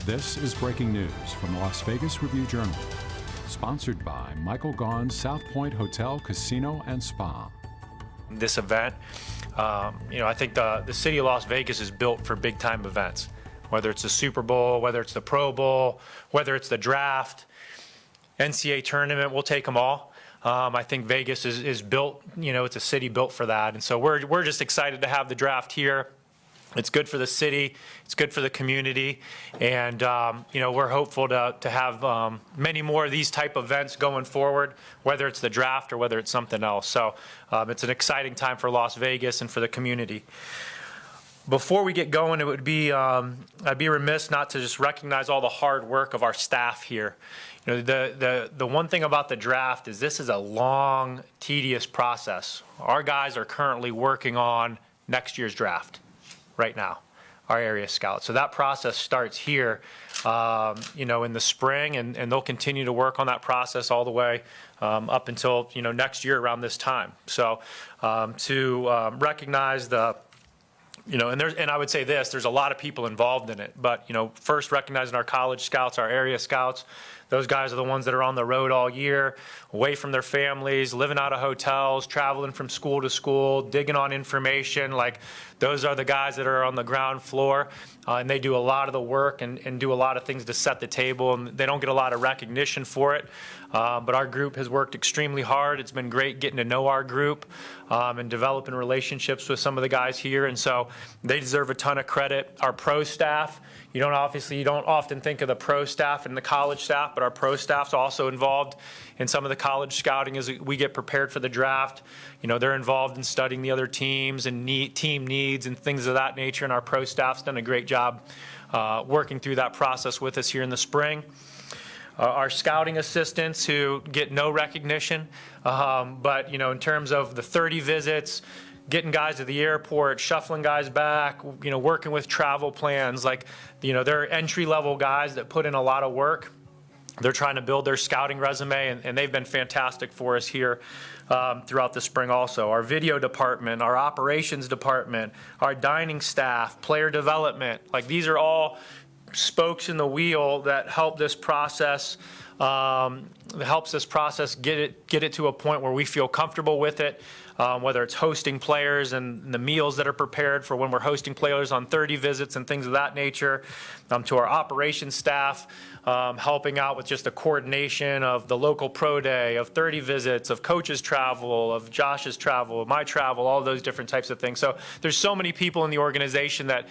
This is breaking news from the Las Vegas Review-Journal, sponsored by Michael Gaughan's South Point Hotel, Casino, and Spa. This event, I think the city of Las Vegas is built for big-time events, whether it's the Super Bowl, whether it's the Pro Bowl, whether it's the draft, NCAA tournament, we'll take them all. I think Vegas is built, it's a city built for that. And so we're just excited to have the draft here. It's good for the city. It's good for the community. And, we're hopeful to have many more of these type of events going forward, whether it's the draft or whether it's something else. So it's an exciting time for Las Vegas and for the community. Before we get going, it would be, I'd be remiss not to just recognize all the hard work of our staff here. The one thing about the draft is this is a long, tedious process. Our guys are currently working on next year's draft right now, our area scouts. So that process starts here, in the spring, and they'll continue to work on that process all the way up until, next year around this time. So to recognize the and I would say this, there's a lot of people involved in it, but, first recognizing our college scouts, our area scouts. Those guys are the ones that are on the road all year, away from their families, living out of hotels, traveling from school to school, digging on information. Like, those are the guys that are on the ground floor, and they do a lot of the work and do a lot of things to set the table, and they don't get a lot of recognition for it. But our group has worked extremely hard. It's been great getting to know our group and developing relationships with some of the guys here, and so they deserve a ton of credit. Our pro staff, you don't often think of the pro staff and the college staff, but our pro staff's also involved in some of the college scouting as we get prepared for the draft. They're involved in studying the other teams and team needs and things of that nature, and our pro staff's done a great job working through that process with us here in the spring. Our scouting assistants who get no recognition, but in terms of the 30 visits, getting guys to the airport, shuffling guys back, working with travel plans, they're entry-level guys that put in a lot of work. They're trying to build their scouting resume, and they've been fantastic for us here throughout the spring also. Our video department, our operations department, our dining staff, player development, these are all spokes in the wheel that help this process, get it to a point where we feel comfortable with it, whether it's hosting players and the meals that are prepared for when we're hosting players on 30 visits and things of that nature, to our operations staff, helping out with just the coordination of the local pro day, of 30 visits, of coaches' travel, of Josh's travel, my travel, all those different types of things. So there's so many people in the organization that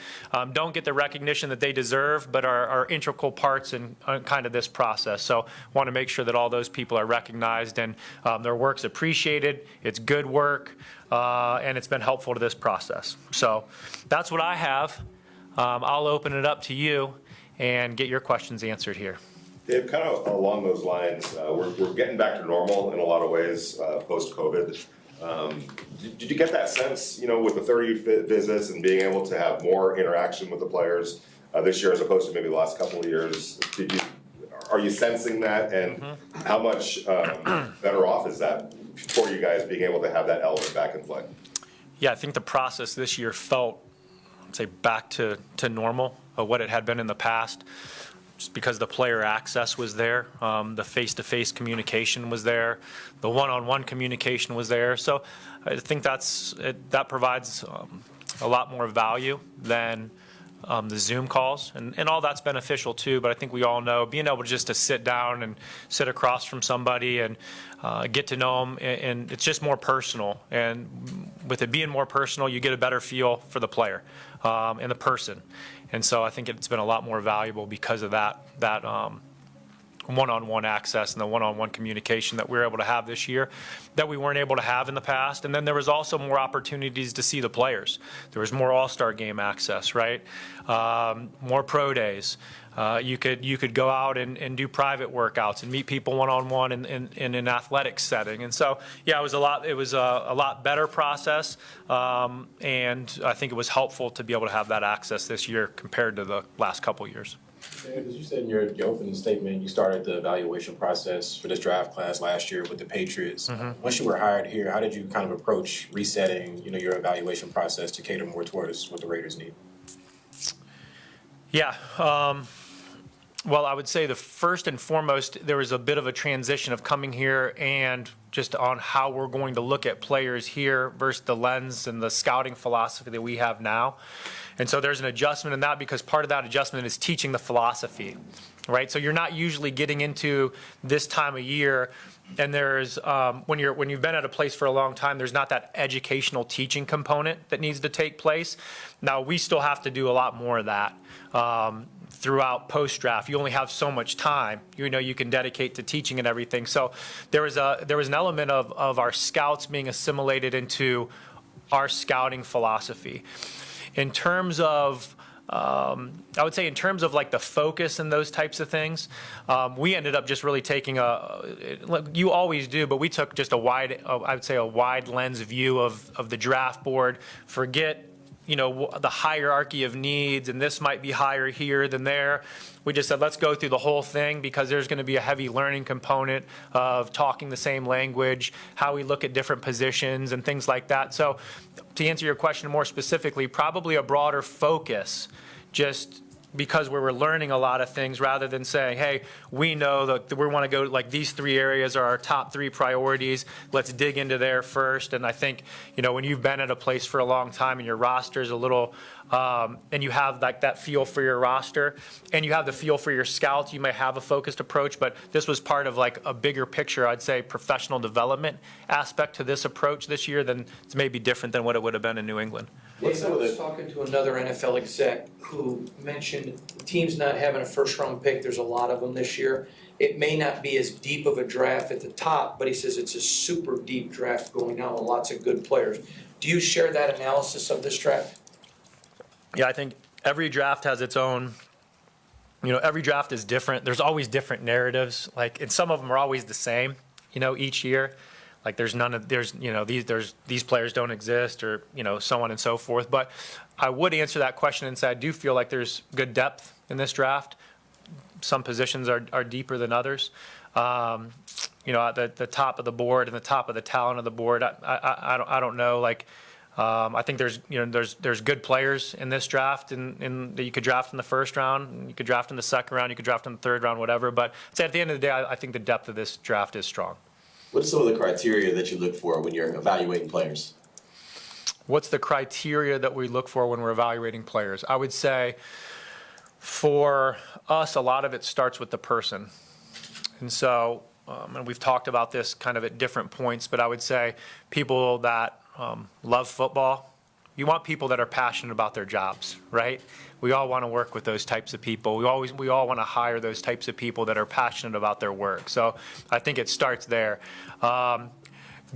don't get the recognition that they deserve, but are integral parts in kind of this process. So want to make sure that all those people are recognized and their work's appreciated. It's good work, and it's been helpful to this process. So that's what I have. I'll open it up to you and get your questions answered here. Dave, kind of along those lines, we're getting back to normal in a lot of ways post-COVID. Did you get that sense, with the 30 visits and being able to have more interaction with the players this year as opposed to maybe the last couple of years? Are you sensing that, and how much better off is that for you guys being able to have that element back in play? Yeah, I think the process this year felt, I'd say, back to normal of what it had been in the past, just because the player access was there, the face-to-face communication was there, the one-on-one communication was there. So I think that provides a lot more value than the Zoom calls, and all that's beneficial too, but I think we all know being able just to sit down and sit across from somebody and get to know them, and it's just more personal, and with it being more personal, you get a better feel for the player and the person, and so I think it's been a lot more valuable because of that one-on-one access and the one-on-one communication that we were able to have this year that we weren't able to have in the past. And then there was also more opportunities to see the players. There was more all-star game access, right? More pro days. You could go out and do private workouts and meet people one-on-one in an athletic setting. And so, yeah, it was a lot better process. And I think it was helpful to be able to have that access this year compared to the last couple years. As you said in your opening statement, you started the evaluation process for this draft class last year with the Patriots. Once you were hired here, how did you kind of approach resetting, your evaluation process to cater more towards what the Raiders need? Yeah, Well, I would say the first and foremost, there was a bit of a transition of coming here and just on how we're going to look at players here versus the lens and the scouting philosophy that we have now. And so there's an adjustment in that because part of that adjustment is teaching the philosophy, right? So you're not usually getting into this time of year and there's, when you've been at a place for a long time, there's not that educational teaching component that needs to take place. Now, we still have to do a lot more of that. Throughout post-draft, you only have so much time, you can dedicate to teaching and everything. So there was an element of our scouts being assimilated into our scouting philosophy. In terms of, I would say in terms of like the focus and those types of things, we ended up just really taking you always do, but we took just I would say a wide lens view of the draft board. Forget the hierarchy of needs, and this might be higher here than there. We just said, let's go through the whole thing because there's going to be a heavy learning component of talking the same language, how we look at different positions and things like that. So to answer your question more specifically, probably a broader focus, just because we were learning a lot of things rather than saying, hey, we know that we want to go like these 3 areas are our top 3 priorities. Let's dig into there first. And I think, when you've been at a place for a long time and your roster is a little, and you have like that feel for your roster and you have the feel for your scouts, you may have a focused approach, but this was part of like a bigger picture, I'd say professional development aspect to this approach this year than it's maybe different than what it would have been in New England. Dave, I was talking to another NFL exec who mentioned teams not having a first-round pick. There's a lot of them this year. It may not be as deep of a draft at the top, but he says it's a super deep draft going on with lots of good players. Do you share that analysis of this draft? Yeah, I think every draft has its own, every draft is different. There's always different narratives, and some of them are always the same, each year. Like these players don't exist or, so on and so forth. But I would answer that question and say I do feel like there's good depth in this draft. Some positions are deeper than others. At the top of the board and the top of the talent of the board, I don't know. I think there's good players in this draft and that you could draft in the first round, you could draft in the second round, you could draft in the third round, whatever. But I'd say at the end of the day, I think the depth of this draft is strong. What are some of the criteria that you look for when you're evaluating players? What's the criteria that we look for when we're evaluating players? I would say for us, a lot of it starts with the person. And so, and we've talked about this kind of at different points, but I would say people that love football, you want people that are passionate about their jobs, right? We all want to work with those types of people. We all want to hire those types of people that are passionate about their work. So I think it starts there.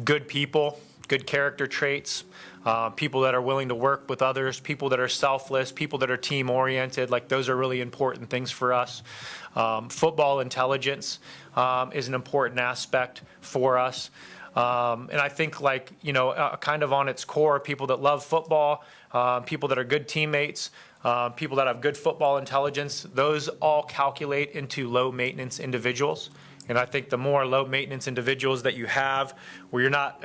Good people, good character traits, people that are willing to work with others, people that are selfless, people that are team-oriented. Those are really important things for us. Football intelligence is an important aspect for us. And I think kind of on its core, people that love football, people that are good teammates, people that have good football intelligence, those all calculate into low maintenance individuals. And I think the more low maintenance individuals that you have, where you're not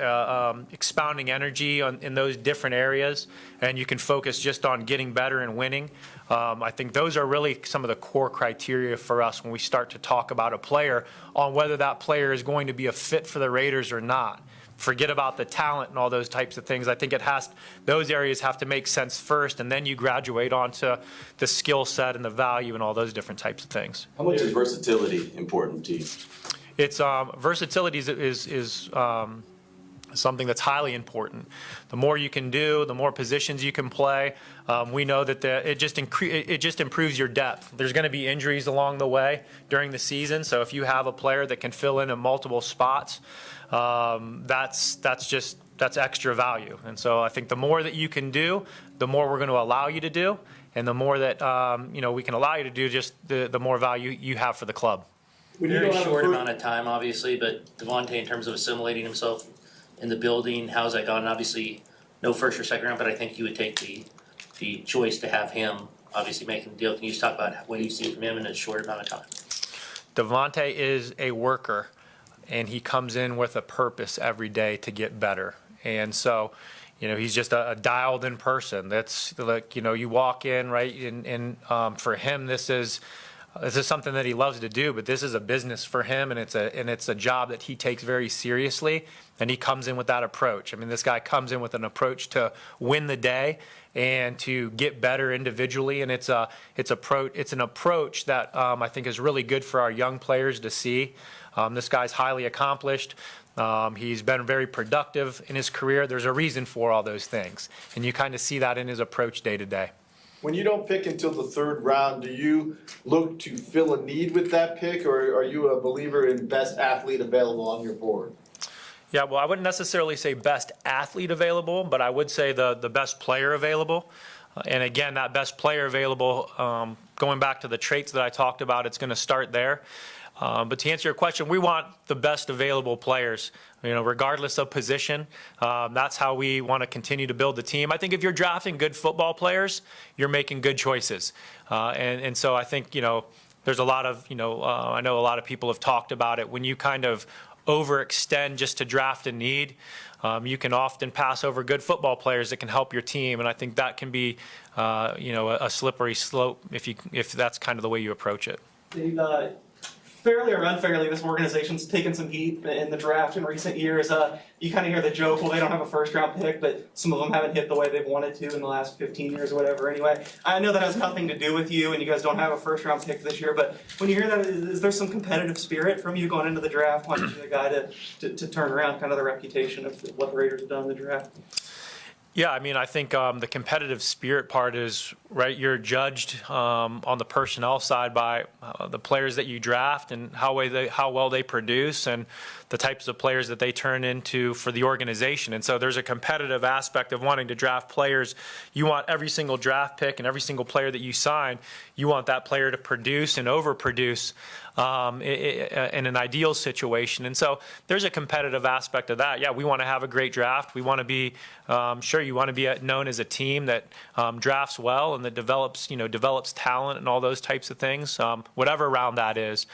expounding energy in those different areas, and you can focus just on getting better and winning, I think those are really some of the core criteria for us when we start to talk about a player on whether that player is going to be a fit for the Raiders or not. Forget about the talent and all those types of things. I think those areas have to make sense first, and then you graduate onto the skill set and the value and all those different types of things. How much is versatility important to you? It's versatility is something that's highly important. The more you can do, the more positions you can play. We know that it just improves your depth. There's going to be injuries along the way during the season, so if you have a player that can fill in multiple spots, that's extra value. And so I think the more that you can do, the more we're going to allow you to do, and the more that we can allow you to do, just the more value you have for the club. Very short amount of time, obviously, but Devontae, in terms of assimilating himself in the building, how's that gone? Obviously, no first or second round, but I think you would take the choice to have him obviously making the deal. Can you just talk about what you see from him in a short amount of time? Devontae is a worker, and he comes in with a purpose every day to get better. And so, he's just a dialed-in person. That's you walk in, right, and for him, this is This is something that he loves to do, but this is a business for him, and it's a job that he takes very seriously, and he comes in with that approach. I mean, this guy comes in with an approach to win the day and to get better individually, and it's an approach that I think is really good for our young players to see. This guy's highly accomplished. He's been very productive in his career. There's a reason for all those things, and you kind of see that in his approach day to day. When you don't pick until the third round, do you look to fill a need with that pick, or are you a believer in best athlete available on your board? Yeah, well, I wouldn't necessarily say best athlete available, but I would say the best player available. And again, that best player available, going back to the traits that I talked about, it's going to start there. But to answer your question, we want the best available players, regardless of position. That's how we want to continue to build the team. I think if you're drafting good football players, you're making good choices. And so I think, there's a lot of, I know a lot of people have talked about it. When you kind of overextend just to draft a need, you can often pass over good football players that can help your team. And I think that can be, a slippery slope if that's kind of the way you approach it. Dave, fairly or unfairly, this organization's taken some heat in the draft in recent years. You kind of hear the joke, well, they don't have a first-round pick, but some of them haven't hit the way they've wanted to in the last 15 years or whatever. Anyway, I know that has nothing to do with you, and you guys don't have a first-round pick this year, but when you hear that, is there some competitive spirit from you going into the draft, wanting to be the guy to turn around kind of the reputation of what the Raiders have done in the draft? Yeah, I mean, I think the competitive spirit part is, right, you're judged on the personnel side by the players that you draft and how well they produce and the types of players that they turn into for the organization. And so there's a competitive aspect of wanting to draft players. You want every single draft pick and every single player that you sign, you want that player to produce and overproduce in an ideal situation. And so there's a competitive aspect of that. Yeah, we want to have a great draft. We want to be, sure, you want to be known as a team that drafts well and that develops talent and all those types of things. Whatever round that is,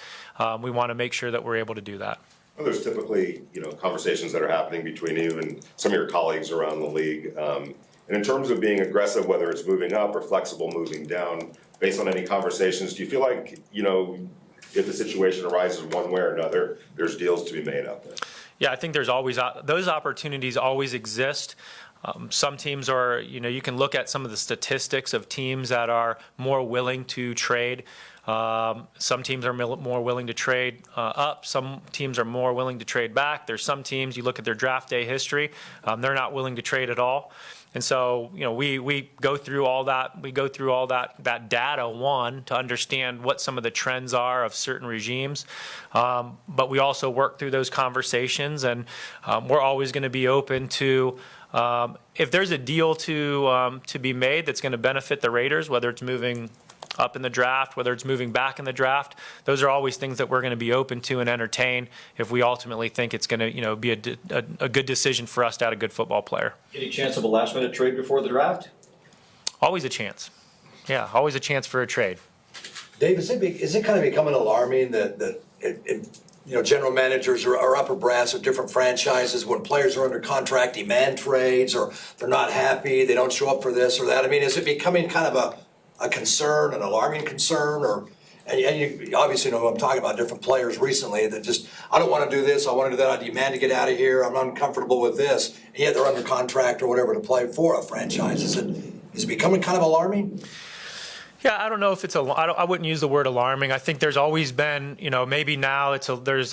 we want to make sure that we're able to do that. Well, there's typically, conversations that are happening between you and some of your colleagues around the league. And in terms of being aggressive, whether it's moving up or flexible moving down, based on any conversations, do you feel like, if the situation arises one way or another, there's deals to be made out there? Yeah, I think there's always those opportunities always exist. Some teams are, you can look at some of the statistics of teams that are more willing to trade. Some teams are more willing to trade up. Some teams are more willing to trade back. There's some teams, you look at their draft day history, they're not willing to trade at all. And so, we go through all that. We go through all that data, to understand what some of the trends are of certain regimes. But we also work through those conversations, and we're always going to be open to, if there's a deal to be made that's going to benefit the Raiders, whether it's moving up in the draft, whether it's moving back in the draft, those are always things that we're going to be open to and entertain if we ultimately think it's going to, be a good decision for us to add a good football player. Any chance of a last-minute trade before the draft? Always a chance. Yeah, always a chance for a trade. Dave, is it kind of becoming alarming that general managers or upper brass of different franchises, when players are under contract, demand trades, or they're not happy, they don't show up for this or that? I mean, is it becoming kind of a concern, an alarming concern, and you obviously know who I'm talking about, different players recently that just, I don't want to do this, I want to do that, I demand to get out of here, I'm uncomfortable with this, and yet they're under contract or whatever to play for a franchise. Is it becoming kind of alarming? Yeah, I don't know if it's I wouldn't use the word alarming. I think there's always been, maybe now there's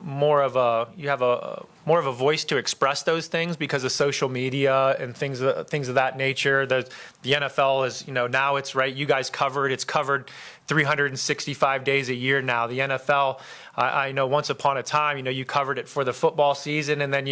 more of a voice to express those things because of social media and things of that nature. The NFL is, now it's right. You guys it's covered 365 days a year now. The NFL, I know once upon a time, you covered it for the football season, and then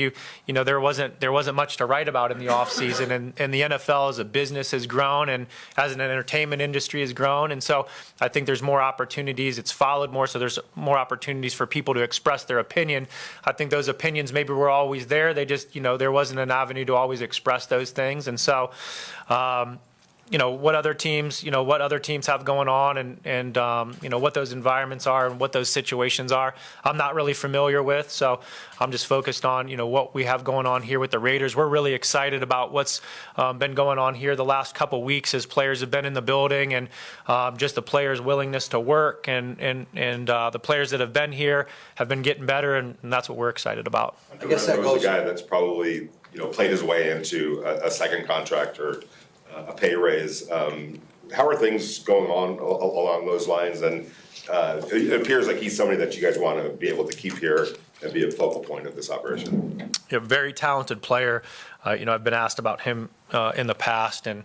there wasn't much to write about in the off season. And the NFL as a business has grown, and as an entertainment industry has grown. And so I think there's more opportunities. It's followed more, so there's more opportunities for people to express their opinion. I think those opinions maybe were always there. They just, there wasn't an avenue to always express those things. And so, what other teams have going on and what those environments are and what those situations are, I'm not really familiar with. So I'm just focused on, what we have going on here with the Raiders. We're really excited about what's been going on here the last couple weeks as players have been in the building, and just the players' willingness to work and the players that have been here have been getting better, and that's what we're excited about. I guess that Rose, goes. a guy that's probably played his way into a second contract or a pay raise. How are things going on along those lines? And it appears like he's somebody that you guys want to be able to keep here and be a focal point of this operation. A very talented player. I've been asked about him in the past, and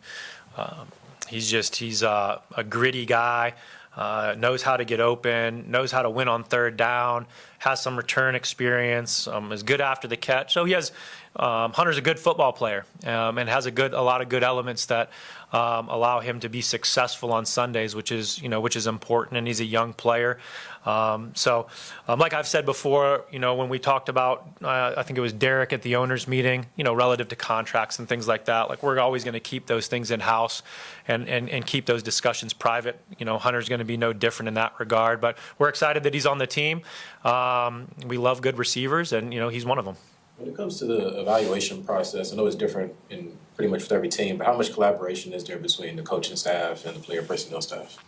he's a gritty guy. Knows how to get open, knows how to win on third down, has some return experience, is good after the catch. So he has, Hunter's a good football player, and has a lot of good elements that allow him to be successful on Sundays, which is important, and he's a young player. Like I've said before, when we talked about, I think it was Derek at the owners meeting, relative to contracts and things like that, like we're always going to keep those things in-house and keep those discussions private. Hunter's going to be no different in that regard, but we're excited that he's on the team. We love good receivers, and, he's one of them. When it comes to the evaluation process, I know it's different in pretty much with every team, but how much collaboration is there between the coaching staff and the player personnel staff?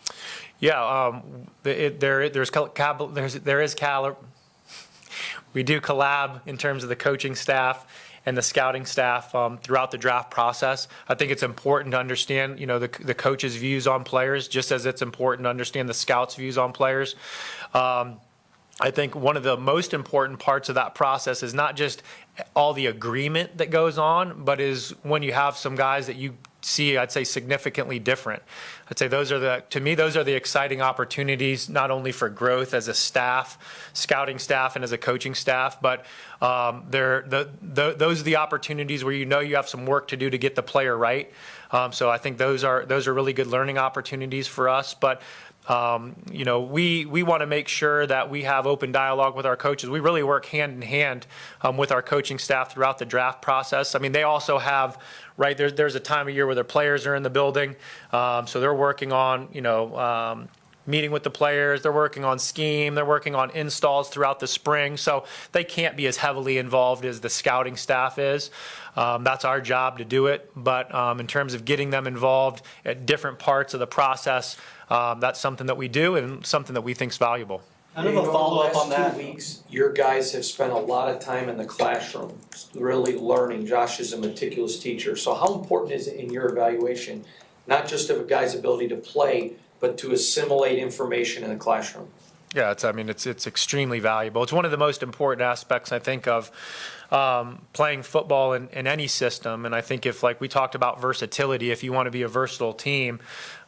Yeah, we do collab in terms of the coaching staff and the scouting staff throughout the draft process. I think it's important to understand, the coach's views on players, just as it's important to understand the scouts' views on players. I think one of the most important parts of that process is not just all the agreement that goes on, but is when you have some guys that you see, I'd say, significantly different. I'd say those are the exciting opportunities, not only for growth as a staff, scouting staff, and as a coaching staff, but those are the opportunities where you have some work to do to get the player right. So I think those are really good learning opportunities for us. But we want to make sure that we have open dialogue with our coaches. We really work hand in hand with our coaching staff throughout the draft process. I mean, they also have, right, there's a time of year where their players are in the building. So they're working on, meeting with the players. They're working on scheme. They're working on installs throughout the spring. So they can't be as heavily involved as the scouting staff is. That's our job to do it. But in terms of getting them involved at different parts of the process, that's something that we do and something that we think is valuable. Kind of a follow-up on that. The last 2 weeks, your guys have spent a lot of time in the classroom, really learning. Josh is a meticulous teacher. So how important is it in your evaluation, not just of a guy's ability to play, but to assimilate information in the classroom? Yeah, it's extremely valuable. It's one of the most important aspects, I think, of playing football in any system. And I think if, like we talked about versatility, if you want to be a versatile team,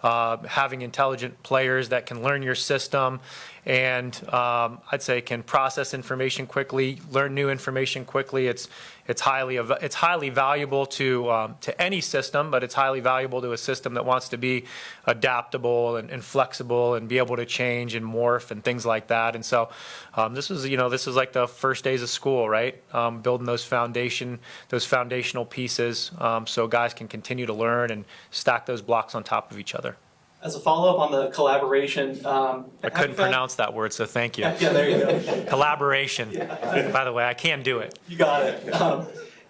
having intelligent players that can learn your system and I'd say can process information quickly, learn new information quickly, it's highly valuable to any system, but it's highly valuable to a system that wants to be adaptable and flexible and be able to change and morph and things like that. And so this is like the first days of school, right? Building those foundational pieces so guys can continue to learn and stack those blocks on top of each other. As a follow-up on the collaboration, I couldn't pronounce that word, so thank you. Yeah, there you go. Collaboration. By the way, I can do it. You got it.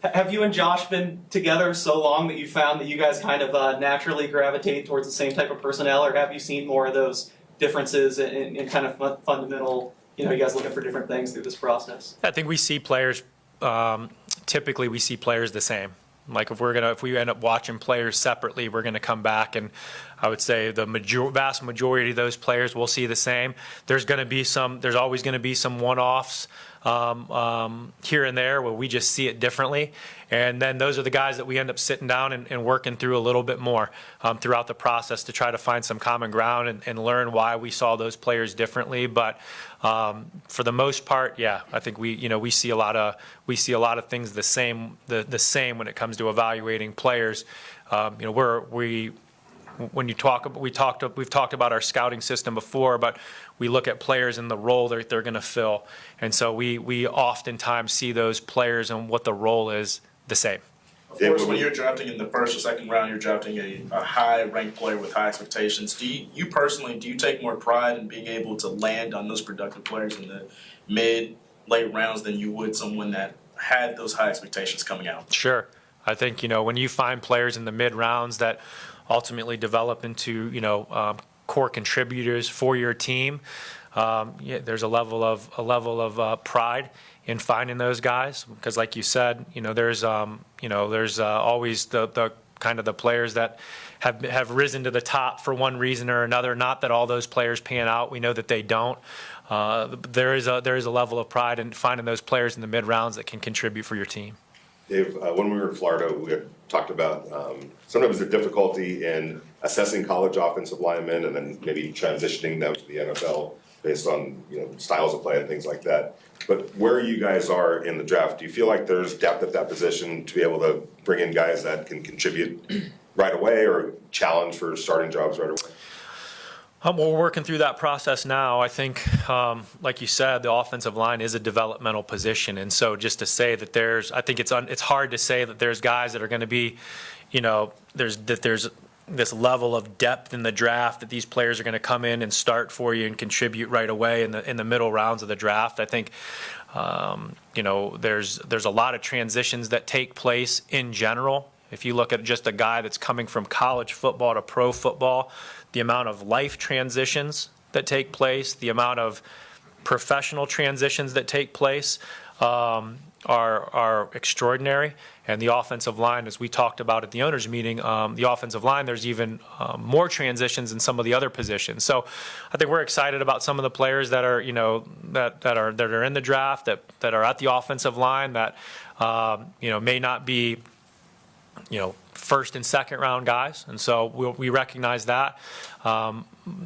Have you and Josh been together so long that you found that you guys kind of naturally gravitate towards the same type of personnel, or have you seen more of those differences in kind of fundamental, you guys looking for different things through this process? I think we see players, typically we see players the same. Like if we end up watching players separately, we're gonna come back, and I would say the vast majority of those players will see the same. There's always gonna be some one-offs here and there where we just see it differently, and then those are the guys that we end up sitting down and working through a little bit more throughout the process to try to find some common ground and learn why we saw those players differently. But for the most part, yeah, I think we see a lot of things the same when it comes to evaluating players. We've talked about our scouting system before, but we look at players and the role that they're going to fill, and so we oftentimes see those players and what the role is the same. Of course, when you're drafting in the first or second round, you're drafting a high-ranked player with high expectations. Do you personally, do you take more pride in being able to land on those productive players in the mid, late rounds than you would someone that had those high expectations coming out? Sure. I think, when you find players in the mid rounds that ultimately develop into, core contributors for your team, there's a level of pride in finding those guys, because like you said, there's always the kind of the players that have risen to the top for one reason or another. Not that all those players pan out. We know that they don't. There is a level of pride in finding those players in the mid rounds that can contribute for your team. Dave, when we were in Florida, we had talked about sometimes the difficulty in assessing college offensive linemen and then maybe transitioning them to the NFL based on styles of play and things like that. But where you guys are in the draft, do you feel like there's depth at that position to be able to bring in guys that can contribute right away or challenge for starting jobs right away? We're working through that process now. I think, like you said, the offensive line is a developmental position, and so just to say that I think it's hard to say that there's guys that are going to be, there's this level of depth in the draft that these players are going to come in and start for you and contribute right away in the middle rounds of the draft. I think, there's a lot of transitions that take place in general. If you look at just a guy that's coming from college football to pro football, the amount of life transitions that take place, the amount of professional transitions that take place are extraordinary. And the offensive line, as we talked about at the owners' meeting, the offensive line, there's even more transitions in some of the other positions. So I think we're excited about some of the players that are, that are in the draft, that are at the offensive line, that may not be first and second round guys, and so we recognize that.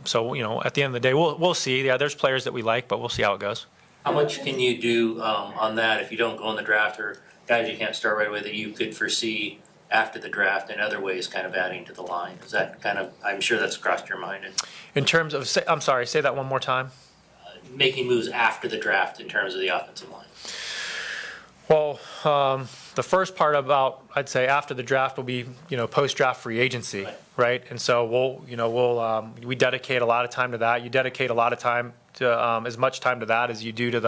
So at the end of the day, we'll see. Yeah, there's players that we like, but we'll see how it goes. How much can you do on that if you don't go in the draft, or guys you can't start right away that you could foresee after the draft in other ways kind of adding to the line? Is that kind of, I'm sure that's crossed your mind. In terms of, I'm sorry, say that one more time. Making moves after the draft in terms of the offensive line. Well, the first part about, I'd say after the draft will be, post-draft free agency, right? And so we dedicate a lot of time to that. You dedicate a lot of time to as much time to that as you do to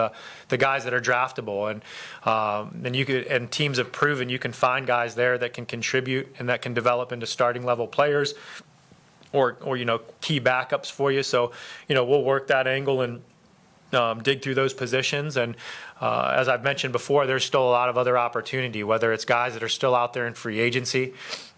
the guys that are draftable, and teams have proven you can find guys there that can contribute and that can develop into starting level players, or key backups for you. So we'll work that angle and dig through those positions. And as I've mentioned before, there's still a lot of other opportunity, whether it's guys that are still out there in free agency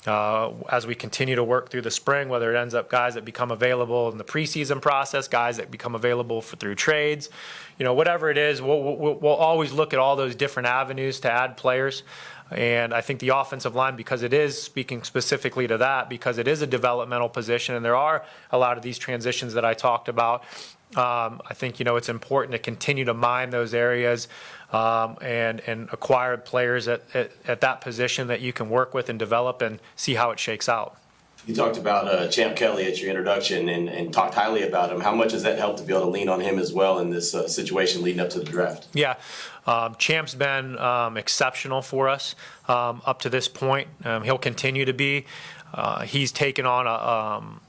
as we continue to work through the spring, whether it ends up guys that become available in the preseason process, guys that become available through trades, whatever it is, we'll always look at all those different avenues to add players. And I think the offensive line, because it is, speaking specifically to that, because it is a developmental position and there are a lot of these transitions that I talked about, I think, it's important to continue to mine those areas and acquire players at that position that you can work with and develop and see how it shakes out. You talked about Champ Kelly at your introduction and talked highly about him. How much has that helped to be able to lean on him as well in this situation leading up to the draft? Yeah, Champ's been exceptional for us up to this point. He'll continue to be. He's taken on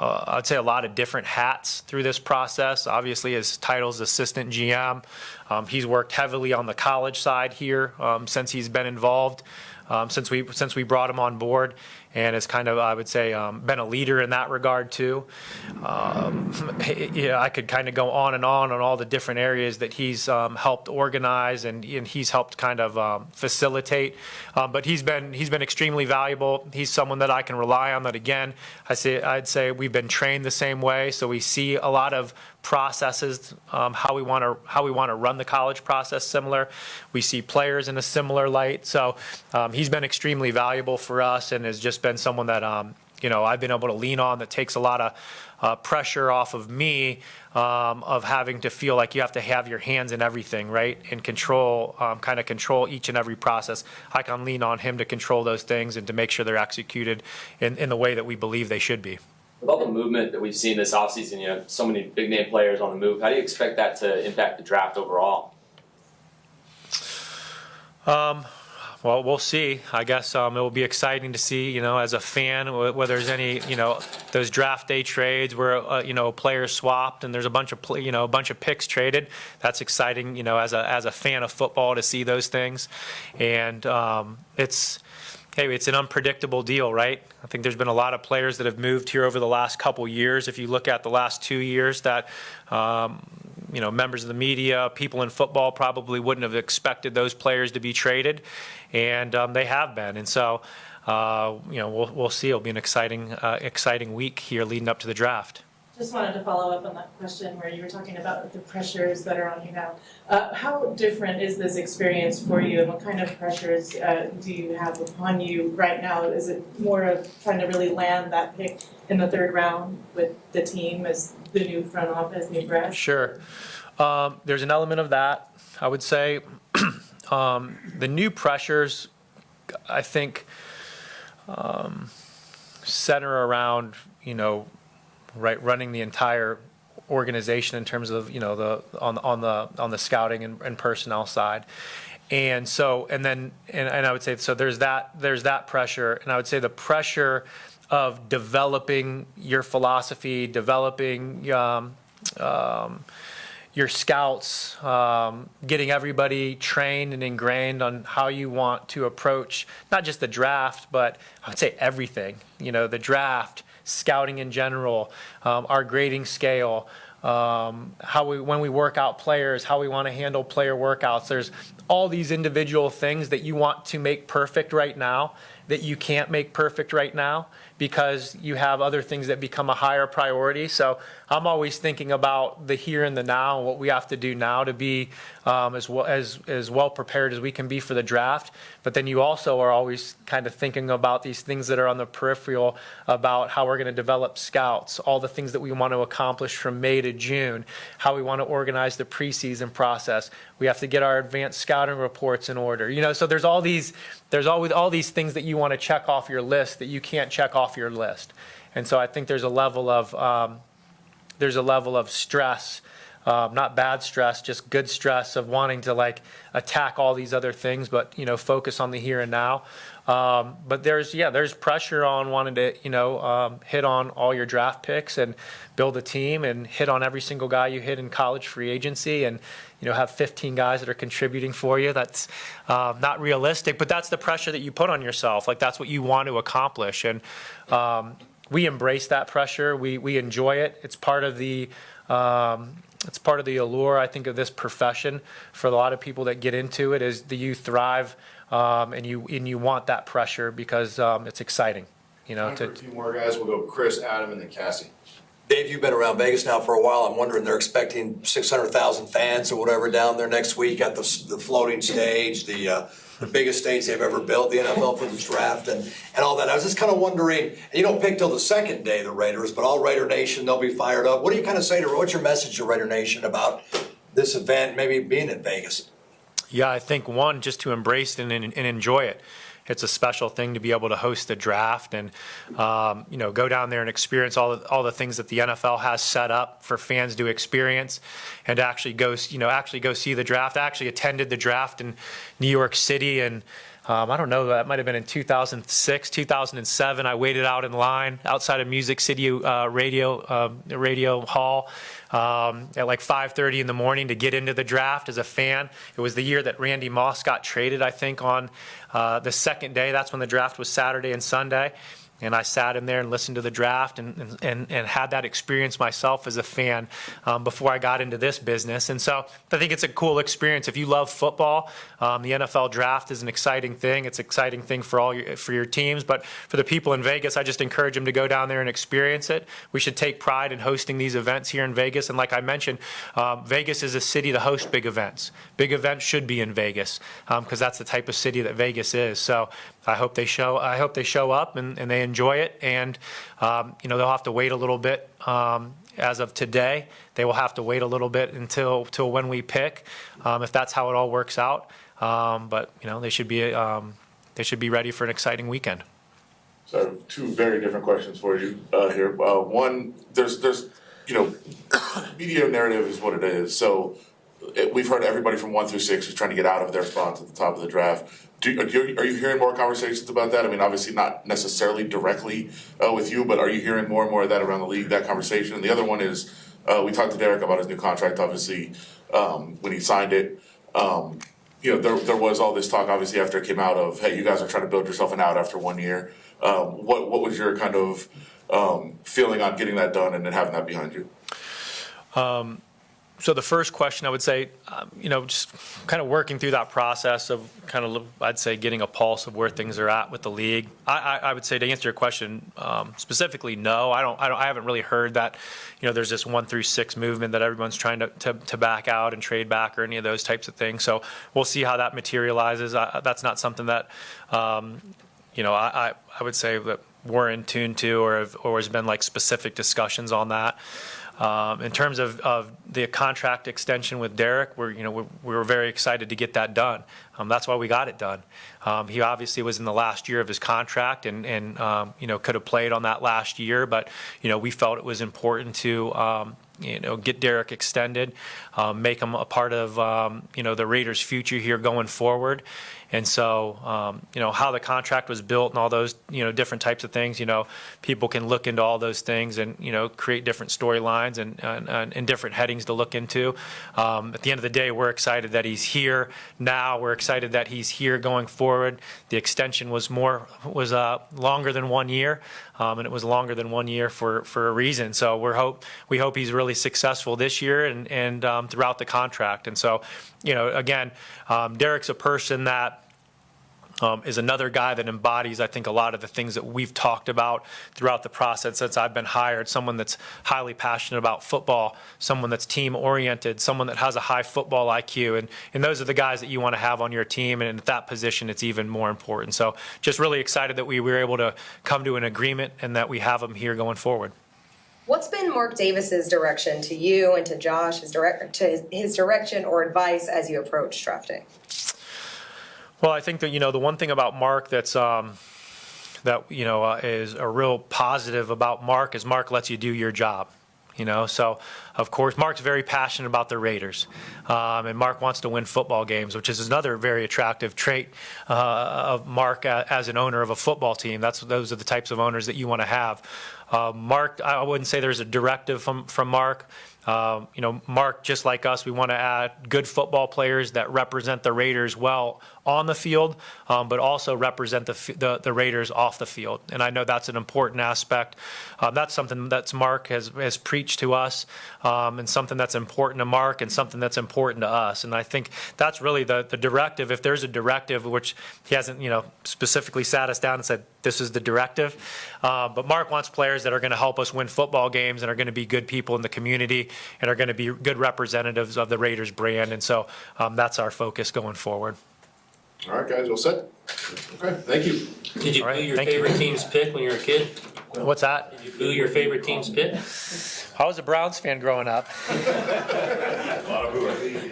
I'd say a lot of different hats through this process. Obviously, his title is assistant GM. He's worked heavily on the college side here since he's been involved, since we brought him on board, and has kind of, I would say, been a leader in that regard too. I could kind of go on and on all the different areas that he's helped organize and he's helped kind of facilitate. But he's been extremely valuable. He's someone that I can rely on. That again, I'd say we've been trained the same way, so we see a lot of processes, how we want to run the college process similar. We see players in a similar light. So he's been extremely valuable for us and has just been someone that I've been able to lean on, that takes a lot of pressure off of me of having to feel like you have to have your hands in everything, right? And control each and every process. I can lean on him to control those things and to make sure they're executed in the way that we believe they should be. With all the movement that we've seen this offseason, so many big name players on the move, how do you expect that to impact the draft overall? well, we'll see. I guess it will be exciting to see, as a fan, whether there's any, those draft day trades where, players swapped and there's a bunch of picks traded. That's exciting, as a fan of football to see those things. And it's an unpredictable deal, right? I think there's been a lot of players that have moved here over the last couple years. If you look at the last 2 years that, members of the media, people in football probably wouldn't have expected those players to be traded, and they have been. And so, we'll see. It'll be an exciting week here leading up to the draft. Just wanted to follow up on that question where you were talking about the pressures that are on you now. How different is this experience for you, and what kind of pressures do you have upon you right now? Is it more of trying to really land that pick in the third round with the team as the new front office, new brass? Sure. There's an element of that. I would say the new pressures, I think, center around, running the entire organization in terms of, on the scouting and personnel side. And so, and I would say, so there's that pressure. And I would say the pressure of developing your philosophy, developing your scouts, getting everybody trained and ingrained on how you want to approach not just the draft, but I would say everything. The draft, scouting in general, our grading scale, when we work out players, how we want to handle player workouts. There's all these individual things that you want to make perfect right now that you can't make perfect right now because you have other things that become a higher priority. So I'm always thinking about the here and the now and what we have to do now to be as well prepared as we can be for the draft. But then you also are always kind of thinking about these things that are on the peripheral about how we're going to develop scouts, all the things that we want to accomplish from May to June, how we want to organize the preseason process. We have to get our advanced scouting reports in order. So there's always all these things that you want to check off your list that you can't check off your list. And so I think there's a level of stress, not bad stress, just good stress of wanting to attack all these other things, but focus on the here and now. But there's pressure on wanting to hit on all your draft picks and build a team and hit on every single guy you hit in college free agency and have 15 guys that are contributing for you. That's not realistic, but that's the pressure that you put on yourself. That's what you want to accomplish, and we embrace that pressure. We enjoy it. It's part of the allure, I think, of this profession for a lot of people that get into it. Is that you thrive and you want that pressure because it's exciting. Two more guys. We'll go Chris, Adam, and then Cassie. Dave, you've been around Vegas now for a while. I'm wondering, they're expecting 600,000 fans or whatever down there next week at the floating stage, the biggest stage they've ever built, the NFL for the draft and all that. I was just kind of wondering, and you don't pick till the second day, the Raiders, but all Raider Nation, they'll be fired up. What do you kind of say what's your message to Raider Nation about this event, maybe being in Vegas? Yeah, I think one, just to embrace it and enjoy it. It's a special thing to be able to host the draft and go down there and experience all the things that the NFL has set up for fans to experience, and to actually go see the draft. I actually attended the draft in New York City, and I don't know, that might have been in 2006, 2007. I waited out in line outside of Music City Radio Hall at 5:30 in the morning to get into the draft as a fan. It was the year that Randy Moss got traded, I think, on the second day. That's when the draft was Saturday and Sunday. And I sat in there and listened to the draft and had that experience myself as a fan before I got into this business. And so I think it's a cool experience. If you love football, the NFL draft is an exciting thing. It's an exciting thing for your teams. But for the people in Vegas, I just encourage them to go down there and experience it. We should take pride in hosting these events here in Vegas. And like I mentioned, Vegas is a city to host big events. Big events should be in Vegas because that's the type of city that Vegas is. So I hope they show up and they enjoy it, and they'll have to wait a little bit. As of today, they will have to wait a little bit until when we pick, if that's how it all works out. But they should be ready for an exciting weekend. So two very different questions for you here. One, there's media narrative is what it is. So we've heard everybody from 1 through 6 is trying to get out of their spots at the top of the draft. Are you hearing more conversations about that? I mean, obviously not necessarily directly with you, but are you hearing more and more of that around the league, that conversation? And the other one is, we talked to Derek about his new contract, obviously, when he signed it. There was all this talk, obviously, after it came out of, hey, you guys are trying to build yourself an out after 1 year. What was your kind of feeling on getting that done and then having that behind you? So the first question, I would say, just kind of working through that process of kind of, I'd say, getting a pulse of where things are at with the league. I would say, to answer your question specifically, no. I haven't really heard that, there's this 1 through 6 movement that everyone's trying to back out and trade back or any of those types of things. So we'll see how that materializes. That's not something that, I would say that we're in tune to or has been like specific discussions on that. In terms of the contract extension with Derek, we were very excited to get that done. That's why we got it done. He obviously was in the last year of his contract and could have played on that last year, but we felt it was important to get Derek extended, make him a part of the Raiders' future here going forward. And so, how the contract was built and all those, different types of things, people can look into all those things and, create different storylines and different headings to look into. At the end of the day, we're excited that he's here now. We're excited that he's here going forward. The extension was longer than 1 year, and it was longer than 1 year for a reason. So we hope he's really successful this year and throughout the contract. And so, again, Derek's a person that is another guy that embodies, I think, a lot of the things that we've talked about throughout the process since I've been hired. Someone that's highly passionate about football, someone that's team-oriented, someone that has a high football IQ, and those are the guys that you want to have on your team, and at that position, it's even more important. So just really excited that we were able to come to an agreement and that we have him here going forward. What's been Mark Davis's direction to you and to Josh, his direction or advice as you approach drafting? Well, I think that, the one thing about Mark that's, is a real positive about Mark is Mark lets you do your job. So of course Mark's very passionate about the Raiders, and Mark wants to win football games, which is another very attractive trait of Mark as an owner of a football team. Those are the types of owners that you want to have. Mark, I wouldn't say there's a directive from Mark. Mark, just like us, we want to add good football players that represent the Raiders well on the field, but also represent the Raiders off the field. And I know that's an important aspect. That's something that Mark has preached to us, and something that's important to Mark and something that's important to us. And I think that's really the directive. If there's a directive, which he hasn't, specifically sat us down and said, this is the directive. But Mark wants players that are going to help us win football games and are going to be good people in the community and are going to be good representatives of the Raiders brand. And so that's our focus going forward. All right, guys, all set? Okay, thank you. Did you boo your favorite team's pick when you were a kid? What's that? Did you boo your favorite team's pick? I was a Browns fan growing up.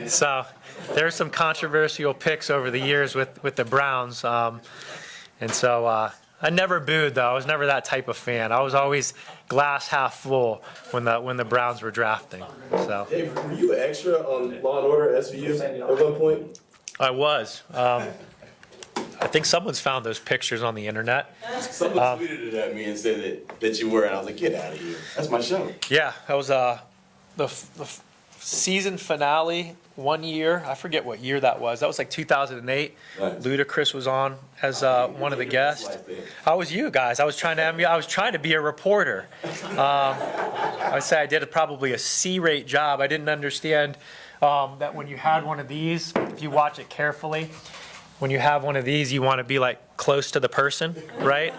So there's some controversial picks over the years with the Browns. And so I never booed, though. I was never that type of fan. I was always glass half full when the Browns were drafting. So. Dave, were you an extra on Law & Order SVU at one point? I was. I think someone's found those pictures on the internet. Someone tweeted it at me and said that you were, and I was like, get out of here. That's my show. Yeah, that was the season finale 1 year. I forget what year that was. That was like 2008. Nice. Ludacris was on as one of the guests. I was you guys. I was trying to be a reporter. I would say I did probably a C-rate job. I didn't understand that when you had one of these, if you watch it carefully, when you have one of these, you want to be like close to the person, right?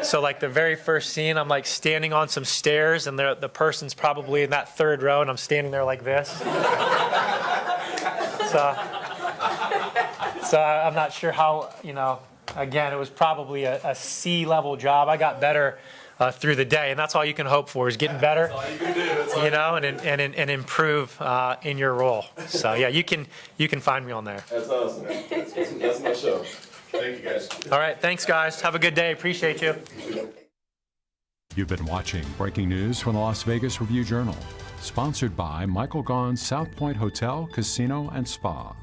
So like the very first scene, I'm like standing on some stairs and the person's probably in that third row and I'm standing there like this. So I'm not sure how, again, it was probably a C-level job. I got better through the day, and that's all you can hope for is getting better, and improve in your role. So yeah, you can find me on there. That's awesome. That's my show. Thank you, guys. All right, thanks guys. Have a good day. Appreciate you. You've been watching breaking news from the Las Vegas Review-Journal, sponsored by Michael Gaughan's South Point Hotel, Casino, and Spa.